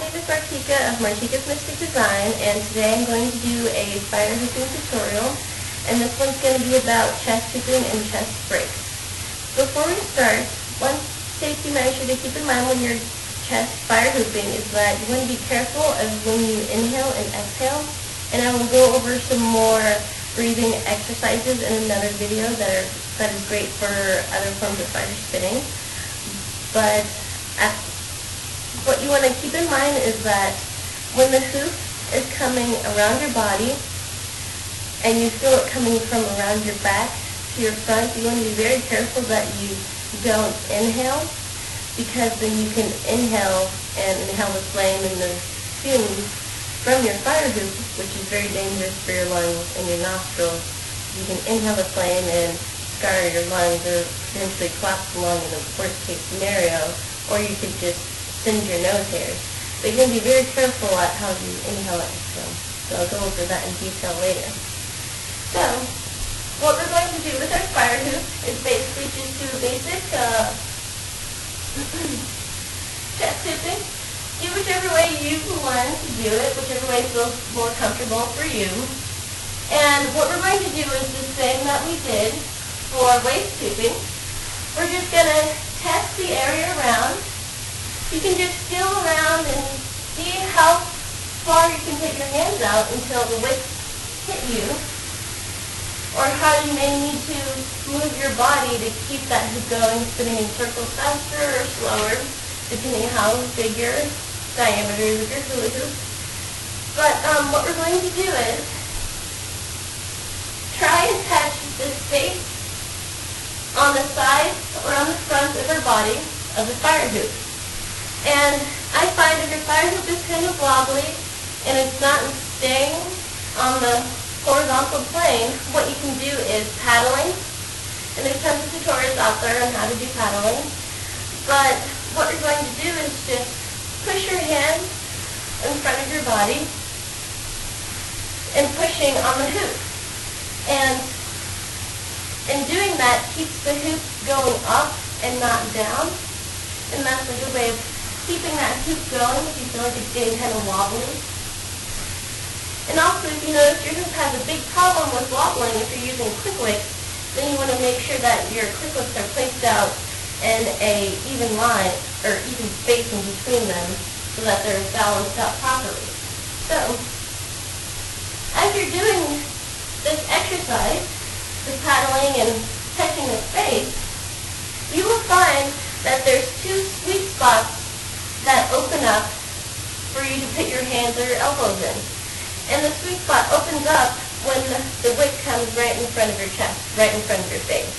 name is Martika of Martika's Mystic Design, and today I'm going to do a fire hooping tutorial, and this one's going to be about chest hooping and chest breaks. Before we start, one safety measure to keep in mind when you're chest fire hooping is that you want to be careful of when you inhale and exhale, and I will go over some more breathing exercises in another video that is great for other forms of fire spitting. But what you want to keep in mind is that when the hoop is coming around your body and you feel it coming from around your back to your front, you want to be very careful that you don't inhale, because then you can inhale the flame and the fumes from your fire hoop, which is very dangerous for your lungs and your nostrils. You can inhale the flame and scar your lungs or potentially collapse the lung in a worst case scenario, or you could just singe your nose hairs. But you can be very careful at how you inhale and exhale. So I'll go over that in detail later. So, what we're going to do with our fire hoop is basically just do a basic chest hooping. Do whichever way you learn to do it, whichever way feels more comfortable for you. And what we're going to do is the same that we did for waist hooping. We're just going to test the area around. You can just feel around and see how far you can put your hands out until the weights hit you, or how you may need to move your body to keep that hoop going, spinning in circles faster or slower, depending on how big your diameter is of your hula hoop. But what we're going to do is try and touch the space on the sides or on the front of our body of the fire hoop. And I find if your fire hoop is kind of wobbly and it's not staying on the horizontal plane, what you can do is paddling. And there's tons of tutorials out there on how to do paddling. But what you're going to do is just push your hands in front of your body and pushing on the hoop. And in doing that, keeps the hoop going up and not down. And that's a good way of keeping that hoop going if you feel like it's getting kind of wobbly. And also, if you notice your hoop has a big problem with wobbling if you're using quick wicks, then you want to make sure that your quick wicks are placed out in a even line, or even space in between them, so that they're balanced out properly. So, as you're doing this exercise, the paddling and touching the space, you will find that there's two sweet spots that open up for you to put your hands or your elbows in. And the sweet spot opens up when the wick comes right in front of your chest, right in front of your face.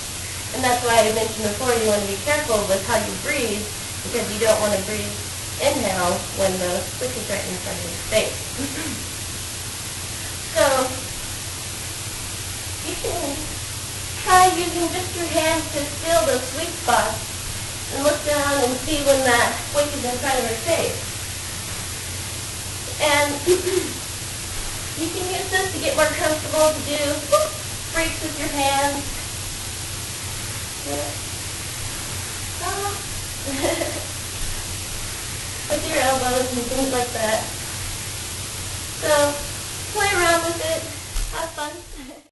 And that's why I mentioned before you want to be careful with how you breathe, because you don't want to breathe inhale when the wick is right in front of your face. So, you can try using just your hands to feel those sweet spots and look down and see when that wick is in front of your face. And you can use this to get more comfortable to do breaks with your hands. With your elbows and things like that. So, play around with it. Have fun.